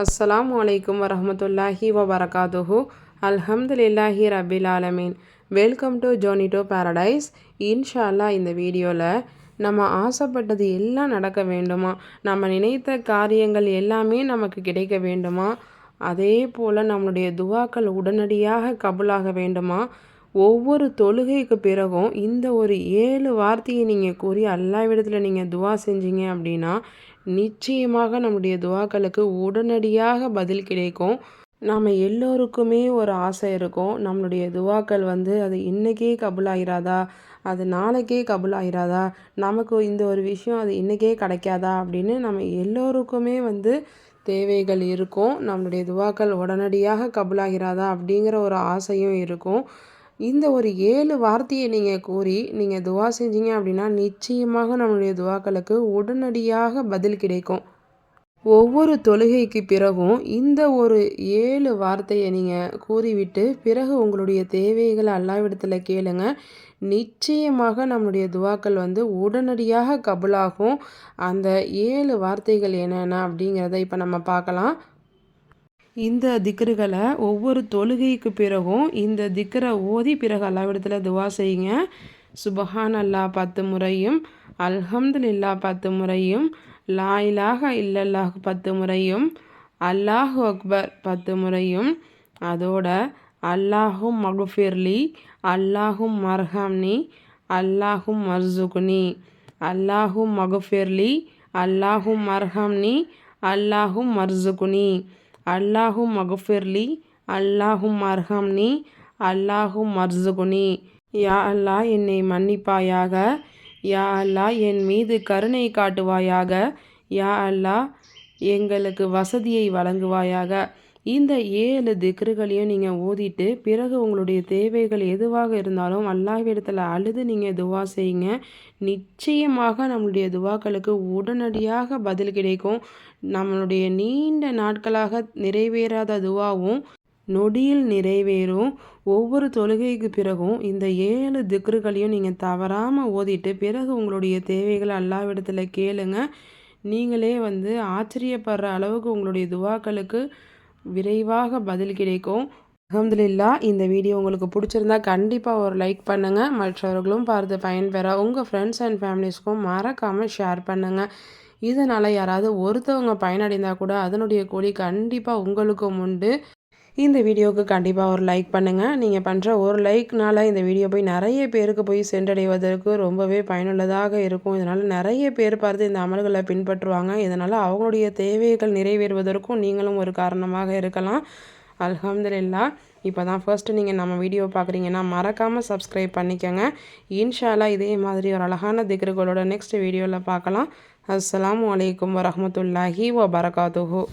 அஸ்ஸலாமு அலைக்கும் வரஹ்மத்துல்லாஹி வபரகாத்துஹு. அல்ஹம்துலில்லாஹி ரபில் ஆலமீன். Welcome to journey to paradise. இன்ஷா அல்லாஹ் இந்த வீடியோவில் நம்ம ஆசைப்பட்டது எல்லாம் நடக்க வேண்டுமா, நம்ம நினைத்த காரியங்கள் எல்லாமே நமக்கு கிடைக்க வேண்டுமா, அதே போல் நம்மளுடைய துவாக்கள் உடனடியாக கபூலாக வேண்டுமா, ஒவ்வொரு தொழுகைக்கு பிறகும் இந்த ஒரு 7 வார்த்தையை நீங்கள் கூறி அல்லாஹ்விடத்தில் நீங்கள் துவா செஞ்சீங்க அப்படின்னா நிச்சயமாக நம்முடைய துவாக்களுக்கு உடனடியாக பதில் கிடைக்கும். நாம் எல்லோருக்குமே ஒரு ஆசை இருக்கும், நம்மளுடைய துவாக்கள் அது இன்றைக்கே கபூலாகிறாதா, அது நாளைக்கே கபூலாகிறாதா, நமக்கு இந்த ஒரு விஷயம் அது இன்றைக்கே கிடைக்காதா அப்படின்னு நம்ம எல்லோருக்குமே தேவைகள் இருக்கும். நம்மளுடைய துவாக்கள் உடனடியாக கபூலாகிறாதா அப்படிங்கிற ஒரு ஆசையும் இருக்கும். இந்த ஒரு 7 வார்த்தையை நீங்கள் கூறி நீங்கள் துவா செஞ்சீங்க அப்படின்னா நிச்சயமாக நம்மளுடைய துவாக்களுக்கு உடனடியாக பதில் கிடைக்கும். ஒவ்வொரு தொழுகைக்கு பிறகும் இந்த ஒரு 7 வார்த்தையை நீங்கள் கூறிவிட்டு பிறகு உங்களுடைய தேவைகளை அல்லாஹ்விடத்தில் கேளுங்க. நிச்சயமாக நம்மளுடைய துவாக்கள் உடனடியாக கபூலாகும். அந்த 7 வார்த்தைகள் என்னென்ன அப்படிங்கிறத இப்போ நம்ம பார்க்கலாம். இந்த திக்ருகளை ஒவ்வொரு தொழுகைக்கு பிறகும் இந்த திக்ரை ஓதி பிறகு அல்லாஹ்விடத்தில் துவா செய்யுங்க. சுபஹான் அல்லாஹ் 10 முறையும், அல்ஹம்துலில்லாஹ் 10 முறையும், லா இலாஹ இல்லல்லாஹ் 10 முறையும், அல்லாஹு அக்பர் 10 முறையும், அதோட அல்லாஹும் மகுஃபிர்லி, அல்லாஹும் மர்ஹம்னி, அல்லாஹும் மர்சுக்னி, அல்லாஹும் மகுஃபிர்லி, அல்லாஹும் மர்ஹம்னி, அல்லாஹும் மர்சுக்னி, அல்லாஹும் மகுஃபிர்லி, அல்லாஹும் மர்ஹம்னி, அல்லாஹும் மர்சுக்னி. யா அல்லாஹ் என்னை மன்னிப்பாயாக, யா அல்லாஹ் என் மீது கருணை காட்டுவாயாக, யா அல்லாஹ் எங்களுக்கு வசதியை வழங்குவாயாக. இந்த 7 திக்ருகளையும் நீங்கள் ஓதிட்டு பிறகு உங்களுடைய தேவைகள் எதுவாக இருந்தாலும் அல்லாஹ்விடத்தில் அழுது நீங்கள் துவா செய்யுங்க. நிச்சயமாக நம்மளுடைய துவாக்களுக்கு உடனடியாக பதில் கிடைக்கும். நம்மளுடைய நீண்ட நாட்களாக நிறைவேறாத துவாவும் நொடியில் நிறைவேறும். ஒவ்வொரு தொழுகைக்கு பிறகும் இந்த 7 திக்ருகளையும் நீங்கள் தவறாமல் ஓதிட்டு பிறகு உங்களுடைய தேவைகளை அல்லாஹ்விடத்தில் கேளுங்க. நீங்களே ஆச்சரியப்படுற அளவுக்கு உங்களுடைய துவாக்களுக்கு விரைவாக பதில் கிடைக்கும். அல்ஹம்துலில்லாஹ். இந்த வீடியோ உங்களுக்கு பிடிச்சிருந்தா கண்டிப்பாக ஒரு லைக் பண்ணுங்கள். மற்றவர்களும் பார்த்து பயன்பெற உங்கள் ஃப்ரெண்ட்ஸ் அண்ட் ஃபேமிலிஸ்க்கும் மறக்காமல் ஷேர் பண்ணுங்கள். இதனால் யாராவது ஒருத்தவங்க பயனடைந்தால் கூட அதனுடைய கூலி கண்டிப்பாக உங்களுக்கும் உண்டு. இந்த வீடியோவுக்கு கண்டிப்பாக ஒரு லைக் பண்ணுங்கள். நீங்கள் பண்ணுற ஒரு லைக்னால் இந்த வீடியோ போய் நிறைய பேருக்கு போய் சென்றடைவதற்கு ரொம்பவே பயனுள்ளதாக இருக்கும். இதனால் நிறைய பேர் பார்த்து இந்த அமல்களை பின்பற்றுவாங்க. இதனால் அவங்களுடைய தேவைகள் நிறைவேறுவதற்கும் நீங்களும் ஒரு காரணமாக இருக்கலாம். அல்ஹம்துலில்லாஹ். இப்போ தான் ஃபர்ஸ்ட்டு நீங்கள் நம்ம வீடியோ பார்க்குறீங்கன்னா மறக்காமல் சப்ஸ்கிரைப் பண்ணிக்கோங்க. இன்ஷா அல்லாஹ் இதே மாதிரி ஒரு அழகான திக்ருகளோட நெக்ஸ்ட் வீடியோவில் பார்க்கலாம். அஸ்ஸலாமு அலைக்கும் வரஹ்மத்துல்லாஹி வபரகாத்துஹு.